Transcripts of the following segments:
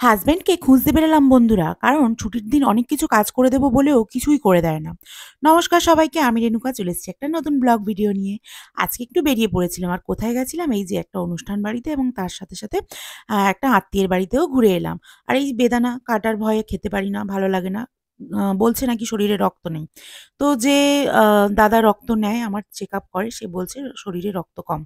হাসব্যান্ডকে খুঁজতে বেরালাম বন্ধুরা, কারণ ছুটির দিন অনেক কিছু কাজ করে দেবো বলেও কিছুই করে দেয় না। নমস্কার সবাইকে, আমি রেণুকা চলে এসেছি একটা নতুন ব্লগ ভিডিও নিয়ে। আজকে একটু বেরিয়ে পড়েছিলাম, আর কোথায় গেছিলাম, এই যে একটা অনুষ্ঠান বাড়িতে, এবং তার সাথে সাথে একটা আত্মীয়ের বাড়িতেও ঘুরে এলাম। আর এই বেদানা কাটার ভয়ে খেতে পারি না, ভালো লাগে না। বলছে নাকি শরীরে রক্ত নেই। তো যে দাদা রক্ত নেয়, আমার চেক আপ করে, সে বলছে শরীরে রক্ত কম।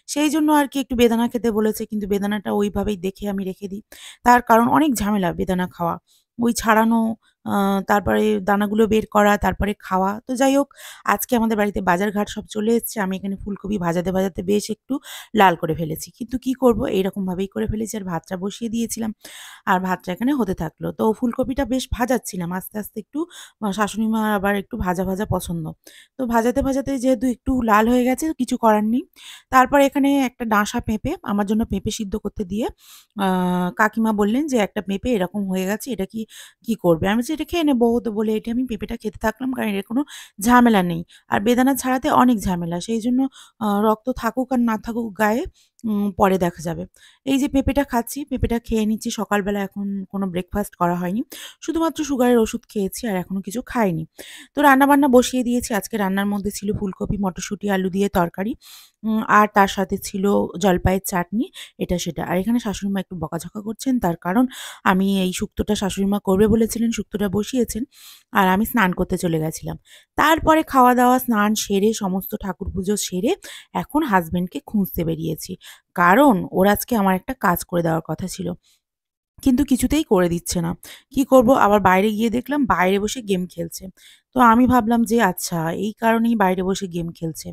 সেই জন্য আর কি একটু বেদানা খেতে বলেছে, কিন্তু বেদানাটা ওইভাবেই দেখে আমি রেখে দিই। তার কারণ অনেক ঝামেলা বেদানা খাওয়া। ওই ছাড়ানো, আ তারপরে দানাগুলো বের করা, তারপরে খাওয়া। তো যাই হোক, আজকে আমাদের বাড়িতে বাজার-ঘাট সব চলে এসছে। আমি এখানে ফুলকপি ভাজাতে, ভাজাতে বেশ একটু লাল করে ফেলেছি। কিন্তু কি করব, এইরকমভাবেই করে ফেলেছি, আর ভাতটা বসিয়ে দিয়েছিলাম। আর ভাতটা এখানে হতে থাকলো। তো ফুলকপিটা বেশ ভাজাচ্ছিলাম। আস্তে, আস্তে একটু শাশুড়ি মার আবার একটু ভাজা, ভাজা পছন্দ। তো ভাজাতে, ভাজাতে যেহেতু একটু লাল হয়ে গেছে, কিছু করার নেই। তারপরে এখানে একটা ডাঁশা পেঁপে, আমার জন্য পেঁপে সিদ্ধ করতে দিয়ে আ কাকিমা বললেন যে, "একটা পেঁপে এরকম হয়ে গেছে, এটা কি করবে?" আমি বলছি, "এটা খেয়ে নেবো।" তো বলে এটি আমি পেঁপেটা খেতে থাকলাম, কারণ এর কোনো ঝামেলা নেই। আর বেদানা ছাড়াতে অনেক ঝামেলা। সেইজন্য রক্ত থাকুক আর না থাকুক গায়ে, পরে দেখা যাবে। এই যে পেঁপেটা খাচ্ছি, পেঁপেটা খেয়ে নিচ্ছি। সকালবেলা এখন কোনো ব্রেকফাস্ট করা হয়নি। শুধুমাত্র সুগারের ওষুধ খেয়েছি, আর এখনো কিছু খাইনি। তো রান্নাবান্না বসিয়ে দিয়েছি। আজকে রান্নার মধ্যে ছিল ফুলকপি, মটরশুঁটি, আলু দিয়ে তরকারি। আর তার সাথে ছিল জলপাইয়ের চাটনি, এটা সেটা। আর এখানে শাশুড়িমা একটু বকাঝকা করছেন। তার কারণ, আমি এই শুক্তোটা শাশুড়িমা করবে বলেছিলেন, শুক্তোটা বসিয়েছেন। আর আমি স্নান করতে চলে গেছিলাম। তারপরে খাওয়া-দাওয়া, স্নান সেরে, সমস্ত ঠাকুর পুজো সেরে এখন হাসব্যান্ডকে খুঁজতে বেরিয়েছি। কারণ ওর আজকে আমার একটা কাজ করে দেওয়ার কথা ছিল। কিন্তু কিছুতেই করে দিচ্ছে না। কি করব? আবার বাইরে গিয়ে দেখলাম বাইরে বসে গেম খেলছে। তো আমি ভাবলাম যে আচ্ছা, এই কারণেই বাইরে বসে গেম খেলছে।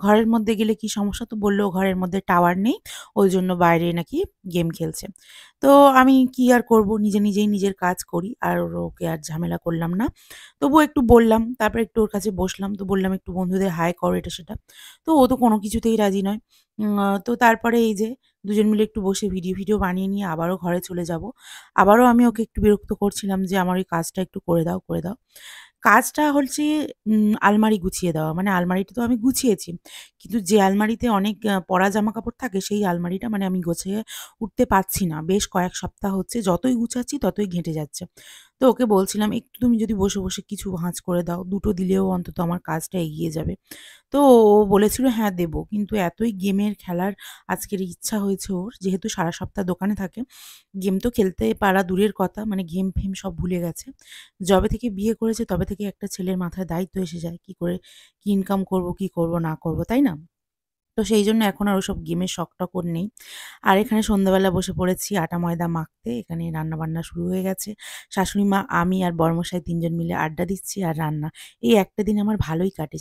ঘরের মধ্যে গেলে কি সমস্যা? তো বলল ঘরের মধ্যে টাওয়ার নেই। ওইজন্য বাইরে নাকি গেম খেলছে। তো আমি কি আর করব? নিজে, নিজেই নিজের কাজ করি। আর ওকে আর ঝামেলা করলাম না। তবুও একটু বললাম। তারপরে একটু ওর কাছে বসলাম। তো বললাম, "একটু বন্ধুদের হাই করো," এটা সেটা। তো ও তো কোনো কিছুতেই রাজি নয়। তো তারপরে এই যে দুজন মিলে একটু বসে ভিডিও বানিয়ে নিয়ে আবারও ঘরে চলে যাব। আবারও আমি ওকে একটু বিরক্ত করছিলাম যে, "আমার ওই কাজটা একটু করে দাও, করে দাও।" কাজটা হচ্ছে আলমারি গুছিয়ে দেওয়া। মানে আলমারিটা তো আমি গুছিয়েছি। কিন্তু যে আলমারিতে অনেক পরা জামাকাপড় থাকে, সেই আলমারিটা মানে আমি গুছিয়ে উঠতে পারছি না। বেশ কয়েক সপ্তাহ হচ্ছে, যতই গুছাচ্ছি ততই ঘেঁটে যাচ্ছে। তো ওকে বলছিলাম, "একটু তুমি যদি বসে, বসে কিছু ভাঁজ করে দাও, ২ টো দিলেও অন্তত আমার কাজটা এগিয়ে যাবে।" তো ও বলেছিল, "হ্যাঁ, দেব।" কিন্তু এতই গেমের খেলার আজকের ইচ্ছা হয়েছে ওর, যেহেতু সারা সপ্তাহ দোকানে থাকে, গেম তো খেলতে পারা দূরের কথা, মানে গেম-ফেম সব ভুলে গেছে। যবে থেকে বিয়ে করেছে তবে থেকে একটা ছেলের মাথায় দায়িত্ব এসে যায়। কি করে কি ইনকাম করব, কি করব না করব, তাই না? তো সেইজন্য এখন আর ওসব গেমের শখ-টখ ওর নেই। আর এখানে সন্ধ্যাবেলা বসে পড়েছি আটা ময়দা মাখতে। এখানে রান্না-বান্না শুরু হয়ে গেছে। শাশুড়ি মা, আমি আর বড়মশাই ৩ জন মিলে আড্ডা দিচ্ছি আর রান্না। এই একটা দিন আমার ভালোই কাটে।